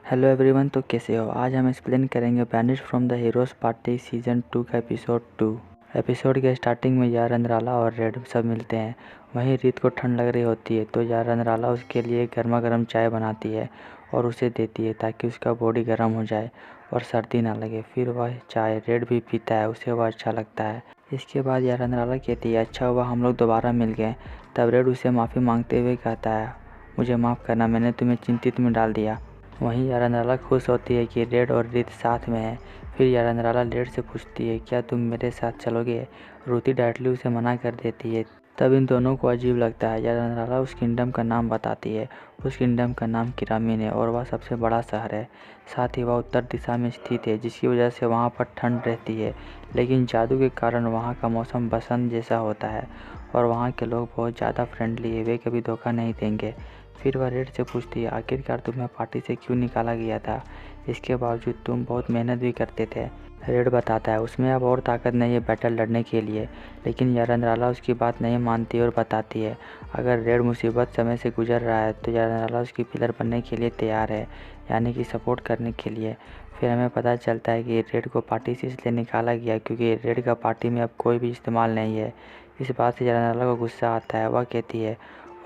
Hello everyone, तो कैसे हो। आज हम एक्सप्लेन करेंगे banish from the heroes party season 2 का एपिसोड 2। एपिसोड के स्टार्टिंग में यार रंधराला और रेड सब मिलते हैं। वहीं रीत को ठंड लग रही होती है तो यार रंधराला उसके लिए गर्मा गर्म चाय बनाती है और उसे देती है ताकि उसका बॉडी गर्म हो जाए और सर्दी ना लगे। फिर वह चाय रेड भी पीता है, उसे वह अच्छा लगता है। इसके बाद यार रंधराला कहती है, अच्छा हुआ हम लोग दोबारा मिल गए। तब रेड उसे माफ़ी मांगते हुए कहता है, मुझे माफ़ करना, मैंने तुम्हें चिंतित में डाल दिया। वहीं यारंद्राला खुश होती है कि रेड और रीत साथ में है। फिर यारंद्राला रेड से पूछती है, क्या तुम मेरे साथ चलोगे। रूती डायरेक्टली उसे मना कर देती है। तब इन दोनों को अजीब लगता है। यारंद्राला उस किंगडम का नाम बताती है। उस किंगडम का नाम किरामिन है और वह सबसे बड़ा शहर है। साथ ही वह उत्तर दिशा में स्थित है, जिसकी वजह से वहाँ पर ठंड रहती है। लेकिन जादू के कारण वहाँ का मौसम बसंत जैसा होता है और वहाँ के लोग बहुत ज़्यादा फ्रेंडली है, वे कभी धोखा नहीं देंगे। फिर वह रेड से पूछती है, आखिरकार तुम्हें पार्टी से क्यों निकाला गया था, इसके बावजूद तुम बहुत मेहनत भी करते थे। रेड बताता है, उसमें अब और ताकत नहीं है बैटल लड़ने के लिए। लेकिन यारंद्राला उसकी बात नहीं मानती और बताती है, अगर रेड मुसीबत समय से गुजर रहा है तो यारंद्राला उसकी पिलर बनने के लिए तैयार है, यानी कि सपोर्ट करने के लिए। फिर हमें पता चलता है कि रेड को पार्टी से इसलिए निकाला गया क्योंकि रेड का पार्टी में अब कोई भी इस्तेमाल नहीं है। इस बात से यारंद्राला को गुस्सा आता है। वह कहती है,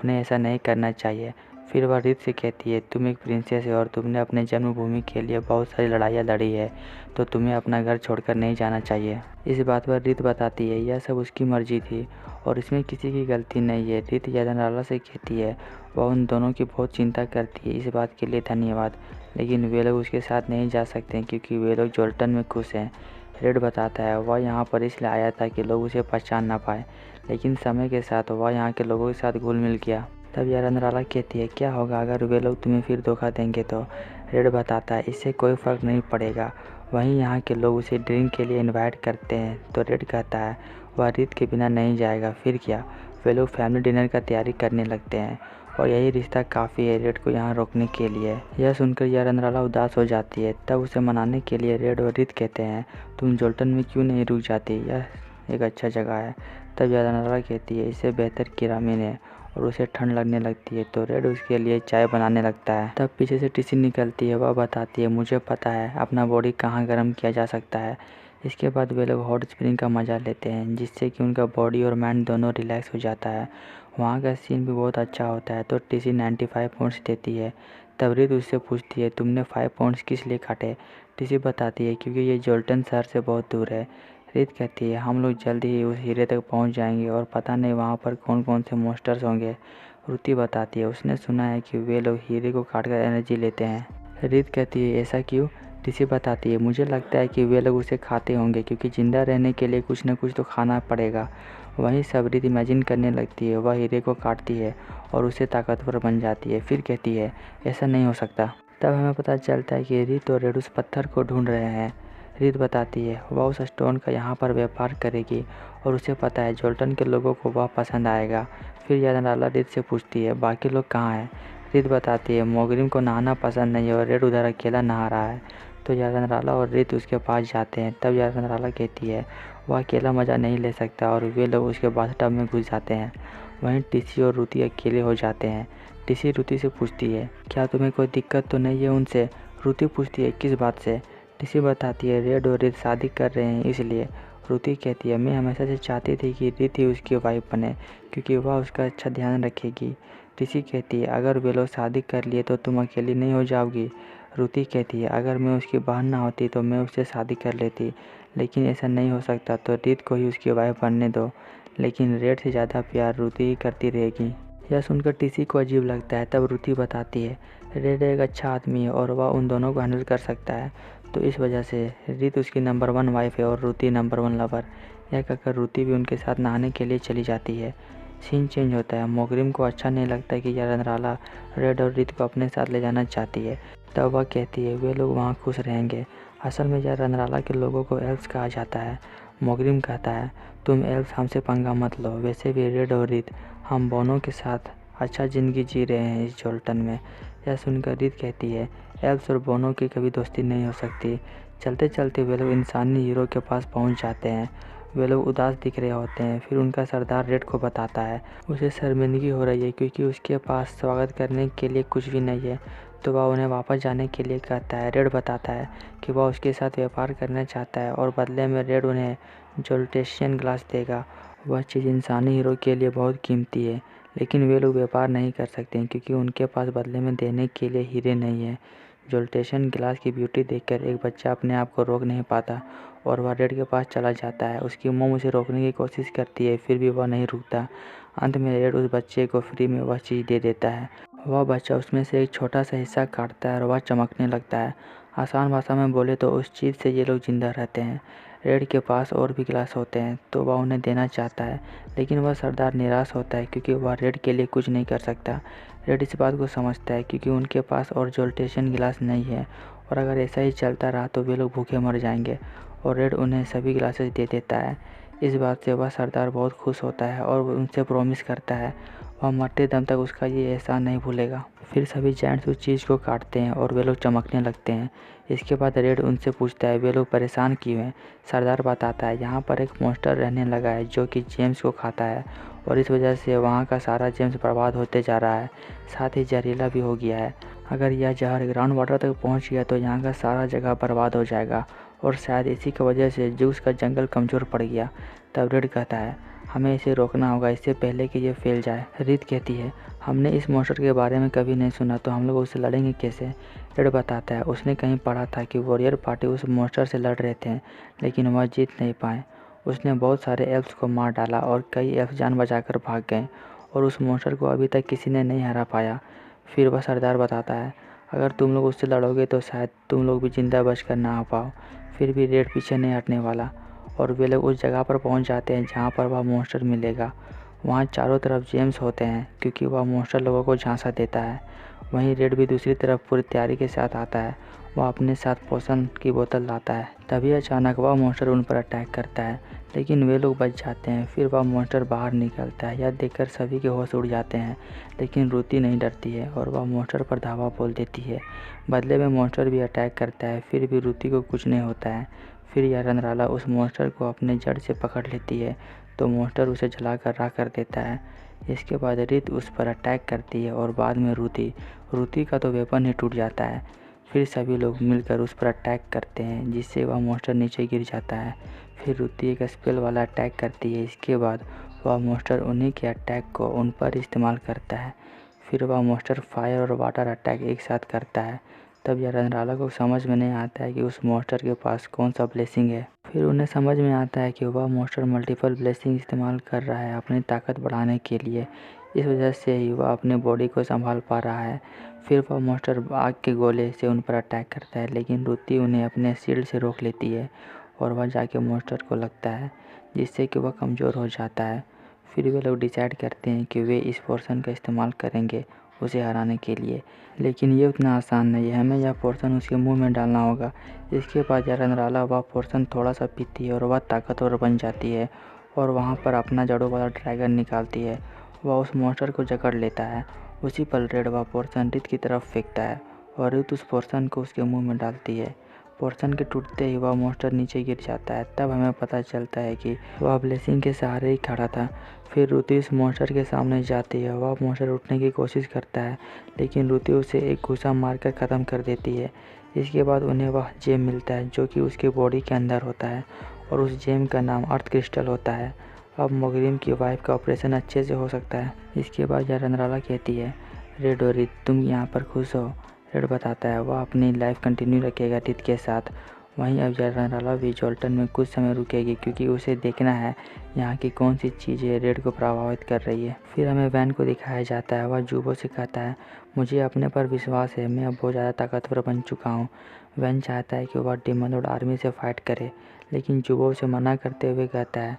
उन्हें ऐसा नहीं करना चाहिए। फिर वह रीत से कहती है, तुम एक प्रिंसेस है और तुमने अपने जन्मभूमि के लिए बहुत सारी लड़ाइयाँ लड़ी है, तो तुम्हें अपना घर छोड़कर नहीं जाना चाहिए। इस बात पर रीत बताती है, यह सब उसकी मर्जी थी और इसमें किसी की गलती नहीं है। रीत यारंद्राला से कहती है, वह उन दोनों की बहुत चिंता करती है, इस बात के लिए धन्यवाद। लेकिन वे लोग उसके साथ नहीं जा सकते क्योंकि वे लोग जोल्टन में खुश हैं। रेड बताता है, वह यहाँ पर इसलिए आया था कि लोग उसे पहचान ना पाए, लेकिन समय के साथ वह यहाँ के लोगों के साथ घुल मिल गया। तब यारंद्राला कहती है, क्या होगा अगर वे लोग तुम्हें फिर धोखा देंगे तो। रेड बताता है, इससे कोई फ़र्क नहीं पड़ेगा। वहीं यहाँ के लोग उसे ड्रिंक के लिए इनवाइट करते हैं तो रेड कहता है, वह रीत के बिना नहीं जाएगा। फिर क्या, वे लोग फैमिली डिनर का तैयारी करने लगते हैं और यही रिश्ता काफ़ी है रेड को यहाँ रोकने के लिए। यह सुनकर यारंद्राला उदास हो जाती है। तब उसे मनाने के लिए रेड और रीत कहते हैं, तुम जोल्टन में क्यों नहीं रुक जाती, यह एक अच्छा जगह है। तब यारंद्राला कहती है, इससे बेहतर किरामिन है और उसे ठंड लगने लगती है तो रेड उसके लिए चाय बनाने लगता है। तब पीछे से टिसी निकलती है। वह बताती है, मुझे पता है अपना बॉडी कहाँ गर्म किया जा सकता है। इसके बाद वे लोग हॉट स्प्रिंग का मज़ा लेते हैं, जिससे कि उनका बॉडी और माइंड दोनों रिलैक्स हो जाता है। वहाँ का सीन भी बहुत अच्छा होता है तो टिसी 95 पॉइंट्स देती है। तब रीत उससे पूछती है, तुमने 5 पॉइंट्स किस लिए काटे। टिसी बताती है, क्योंकि ये जोल्टन शहर से बहुत दूर है। रीत कहती है, हम लोग जल्द ही उस हीरे तक पहुंच जाएंगे और पता नहीं वहां पर कौन कौन से मॉन्स्टर्स होंगे। रुति बताती है, उसने सुना है कि वे लोग हीरे को काटकर एनर्जी लेते हैं। रीत कहती है, ऐसा क्यों। ऋषि बताती है, मुझे लगता है कि वे लोग उसे खाते होंगे क्योंकि ज़िंदा रहने के लिए कुछ न कुछ तो खाना पड़ेगा। वहीं सब रीत इमेजिन करने लगती है। वह हीरे को काटती है और उसे ताकतवर बन जाती है। फिर कहती है, ऐसा नहीं हो सकता। तब हमें पता चलता है कि रीत और रेड उस पत्थर को ढूंढ रहे हैं। रीत बताती है, वह उस स्टोन का यहाँ पर व्यापार करेगी और उसे पता है जोल्टन के लोगों को वह पसंद आएगा। फिर यारंद्राला रीत से पूछती है, बाकी लोग कहाँ हैं। रीत बताती है, मोगरिम को नहाना पसंद नहीं है और रेड उधर अकेला नहा रहा है। तो यारंद्राला और रीत उसके पास जाते हैं। तब यारंद्राला कहती है, वह अकेला मज़ा नहीं ले सकता और वे लोग उसके बाथटब में घुस जाते हैं। वहीं टिसी और रुति अकेले हो जाते हैं। टिसी रुति से पूछती है, क्या तुम्हें कोई दिक्कत तो नहीं है उनसे। रुति पूछती है, किस बात से। टिसी बताती है, रेड और रीत शादी कर रहे हैं इसलिए। रुति कहती है, मैं हमेशा से चाहती थी कि रीत ही उसकी वाइफ बने क्योंकि वह उसका अच्छा ध्यान रखेगी। टिसी कहती है, अगर वे लोग शादी कर लिए तो तुम अकेली नहीं हो जाओगी। रुति कहती है, अगर मैं उसकी बहन ना होती तो मैं उससे शादी कर लेती, लेकिन ऐसा नहीं हो सकता तो रीत को ही उसकी वाइफ बनने दो। लेकिन रेड से ज़्यादा प्यार रुति ही करती रहेगी। यह सुनकर टिसी को अजीब लगता है। तब रुति बताती है, रेड एक अच्छा आदमी है और वह उन दोनों को हैंडल कर सकता है, तो इस वजह से रीत उसकी नंबर 1 वाइफ है और रुति नंबर 1 लवर। यह कहकर रुति भी उनके साथ नहाने के लिए चली जाती है। सीन चेंज होता है। मोगरिम को अच्छा नहीं लगता कि यारंद्राला रेड और रीत को अपने साथ ले जाना चाहती है। तब वह कहती है, वे लोग वहाँ खुश रहेंगे। असल में यारंद्राला के लोगों को एल्फ्स कहा जाता है। मोगरिम कहता है, तुम एल्फ्स हमसे पंगा मत लो, वैसे भी रेड और रीत हम बोनों के साथ अच्छा ज़िंदगी जी रहे हैं इस जोल्टन में। यह सुनकर रीत कहती है, एल्फ्स और बोनों की कभी दोस्ती नहीं हो सकती। चलते चलते वे लोग इंसानी हीरो के पास पहुंच जाते हैं। वे लोग उदास दिख रहे होते हैं। फिर उनका सरदार रेड को बताता है, उसे शर्मिंदगी हो रही है क्योंकि उसके पास स्वागत करने के लिए कुछ भी नहीं है। तो वह उन्हें वापस जाने के लिए कहता है। रेड बताता है कि वह उसके साथ व्यापार करना चाहता है और बदले में रेड उन्हें जोल्टेशियन ग्लास देगा। वह चीज़ इंसानी हीरो के लिए बहुत कीमती है, लेकिन वे लोग व्यापार नहीं कर सकते हैं क्योंकि उनके पास बदले में देने के लिए हीरे नहीं है। जोल्टेशियन ग्लास की ब्यूटी देखकर एक बच्चा अपने आप को रोक नहीं पाता और वह रेड के पास चला जाता है। उसकी मोम उसे रोकने की कोशिश करती है, फिर भी वह नहीं रुकता। अंत में रेड उस बच्चे को फ्री में वह चीज़ दे देता है। वह बच्चा उसमें से एक छोटा सा हिस्सा काटता है और वह चमकने लगता है। आसान भाषा में बोले तो उस चीज़ से ये लोग जिंदा रहते हैं। रेड के पास और भी गिलास होते हैं तो वह उन्हें देना चाहता है, लेकिन वह सरदार निराश होता है क्योंकि वह रेड के लिए कुछ नहीं कर सकता। रेड इस बात को समझता है क्योंकि उनके पास और जोल्टेशियन गिलास नहीं है और अगर ऐसा ही चलता रहा तो वे लोग भूखे मर जाएंगे, और रेड उन्हें सभी गिलासेस दे देता है। इस बात से वह सरदार बहुत खुश होता है और उनसे प्रॉमिस करता है वह मरते दम तक उसका ये एहसान नहीं भूलेगा। फिर सभी जायंट्स उस चीज़ को काटते हैं और वे लोग चमकने लगते हैं। इसके बाद रेड उनसे पूछता है वे लोग परेशान क्यों हैं। सरदार बताता है यहाँ पर एक मॉन्स्टर रहने लगा है जो कि जेम्स को खाता है और इस वजह से वहाँ का सारा जेम्स बर्बाद होते जा रहा है, साथ ही जहरीला भी हो गया है। अगर यह जहर ग्राउंड वाटर तक पहुँच गया तो यहाँ का सारा जगह बर्बाद हो जाएगा और शायद इसी की वजह से जूस का जंगल कमज़ोर पड़ गया। तब रेड कहता है हमें इसे रोकना होगा इससे पहले कि ये फैल जाए। रीत कहती है हमने इस मॉन्स्टर के बारे में कभी नहीं सुना तो हम लोग उससे लड़ेंगे कैसे। रेड बताता है उसने कहीं पढ़ा था कि वॉरियर पार्टी उस मॉन्स्टर से लड़ रहे थे, लेकिन वह जीत नहीं पाए। उसने बहुत सारे एल्फ्स को मार डाला और कई एल्फ जान बचाकर भाग गए और उस मॉन्स्टर को अभी तक किसी ने नहीं हरा पाया। फिर वह सरदार बताता है अगर तुम लोग उससे लड़ोगे तो शायद तुम लोग भी जिंदा बच कर ना आ पाओ। फिर भी रेड पीछे नहीं हटने वाला और वे लोग उस जगह पर पहुंच जाते हैं जहां पर वह मॉन्स्टर मिलेगा। वहां चारों तरफ जेम्स होते हैं क्योंकि वह मॉन्स्टर लोगों को झांसा देता है। वहीं रेड भी दूसरी तरफ पूरी तैयारी के साथ आता है। वह अपने साथ पोशन की बोतल लाता है। तभी अचानक वह मॉन्स्टर उन पर अटैक करता है, लेकिन वे लोग बच जाते हैं। फिर वह मॉन्स्टर बाहर निकलता है। यह देखकर सभी के होश उड़ जाते हैं, लेकिन रूती नहीं डरती है और वह मॉन्स्टर पर धावा बोल देती है। बदले में मॉन्स्टर भी अटैक करता है, फिर भी रूती को कुछ नहीं होता है। फिर यह रंध्राला उस मॉन्स्टर को अपने जड़ से पकड़ लेती है तो मॉन्स्टर उसे जलाकर राख कर देता है। इसके बाद रीत उस पर अटैक करती है और बाद में रूती का तो वेपन ही टूट जाता है। फिर सभी लोग मिलकर उस पर अटैक करते हैं जिससे वह मॉन्स्टर नीचे गिर जाता है। फिर रूती एक स्पेल वाला अटैक करती है। इसके बाद वह मॉन्स्टर उन्हीं के अटैक को उन पर इस्तेमाल करता है। फिर वह मॉन्स्टर फायर और वाटर अटैक एक साथ करता है। तब यह रंध्राला को समझ में नहीं आता है कि उस मॉन्स्टर के पास कौन सा ब्लेसिंग है। फिर उन्हें समझ में आता है कि वह मॉन्स्टर मल्टीपल ब्लेसिंग इस्तेमाल कर रहा है अपनी ताकत बढ़ाने के लिए। इस वजह से ही वह अपने बॉडी को संभाल पा रहा है। फिर वह मॉन्स्टर आग के गोले से उन पर अटैक करता है, लेकिन रूती उन्हें अपने शील्ड से रोक लेती है और वह जाके मॉन्स्टर को लगता है जिससे कि वह कमज़ोर हो जाता है। फिर वे लोग डिसाइड करते हैं कि वे इस पोर्शन का इस्तेमाल करेंगे उसे हराने के लिए, लेकिन ये उतना आसान नहीं है। हमें यह पोर्शन उसके मुंह में डालना होगा। इसके बाद यह रंध्राला वह पोर्शन थोड़ा सा पीती है और वह ताकतवर बन जाती है और वहाँ पर अपना जड़ों वाला ड्रैगन निकालती है। वह उस मॉन्स्टर को जकड़ लेता है। उसी पल रेड वह पोर्शन रीत की तरफ फेंकता है और रीत उस पोर्शन को उसके मुँह में डालती है। पोर्शन के टूटते ही वह मॉन्स्टर नीचे गिर जाता है। तब हमें पता चलता है कि वह ब्लेसिंग के सहारे ही खड़ा था। फिर रूती उस मॉन्स्टर के सामने जाती है। वह मॉन्स्टर उठने की कोशिश करता है, लेकिन रूती उसे एक घूसा मारकर ख़त्म कर देती है। इसके बाद उन्हें वह जेम मिलता है जो कि उसके बॉडी के अंदर होता है और उस जेम का नाम अर्थ क्रिस्टल होता है। अब मोग्रीम की वाइफ का ऑपरेशन अच्छे से हो सकता है। इसके बाद यह रंध्राला कहती है रेड और रीत तुम यहाँ पर खुश हो। रेड बताता है वह अपनी लाइफ कंटिन्यू रखेगा रीत के साथ। वहीं अब रंध्राला भी जोल्टन में कुछ समय रुकेगी क्योंकि उसे देखना है यहाँ की कौन सी चीज़ें रेड को प्रभावित कर रही है। फिर हमें वैन को दिखाया जाता है। वह जूबो से कहता है मुझे अपने पर विश्वास है, मैं अब बहुत ज़्यादा ताकतवर बन चुका हूँ। वैन चाहता है कि वह डेमन लॉर्ड आर्मी से फाइट करे, लेकिन जूबो उसे मना करते हुए कहता है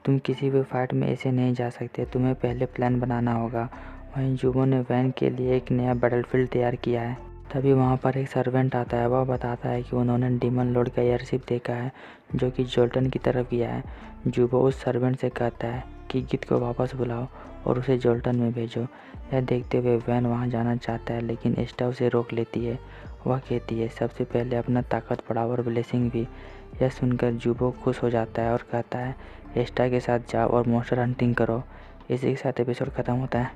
तुम किसी भी फाइट में ऐसे नहीं जा सकते, तुम्हें पहले प्लान बनाना होगा। वहीं जूबो ने वैन के लिए एक नया बैटलफील्ड तैयार किया है। तभी वहाँ पर एक सर्वेंट आता है। वह बताता है कि उन्होंने डीमन लॉर्ड का एयरशिप देखा है जो कि जोल्टन की तरफ गया है। जूबो उस सर्वेंट से कहता है कि गीत को वापस बुलाओ और उसे जोल्टन में भेजो। यह देखते हुए वैन वहाँ जाना चाहता है, लेकिन एस्टा उसे रोक लेती है। वह कहती है सबसे पहले अपना ताकत बढ़ाओ और ब्लेसिंग भी। यह सुनकर जूबो खुश हो जाता है और कहता है एस्टा के साथ जाओ और मॉन्स्टर हंटिंग करो। इसी के साथ एपिसोड खत्म होता है।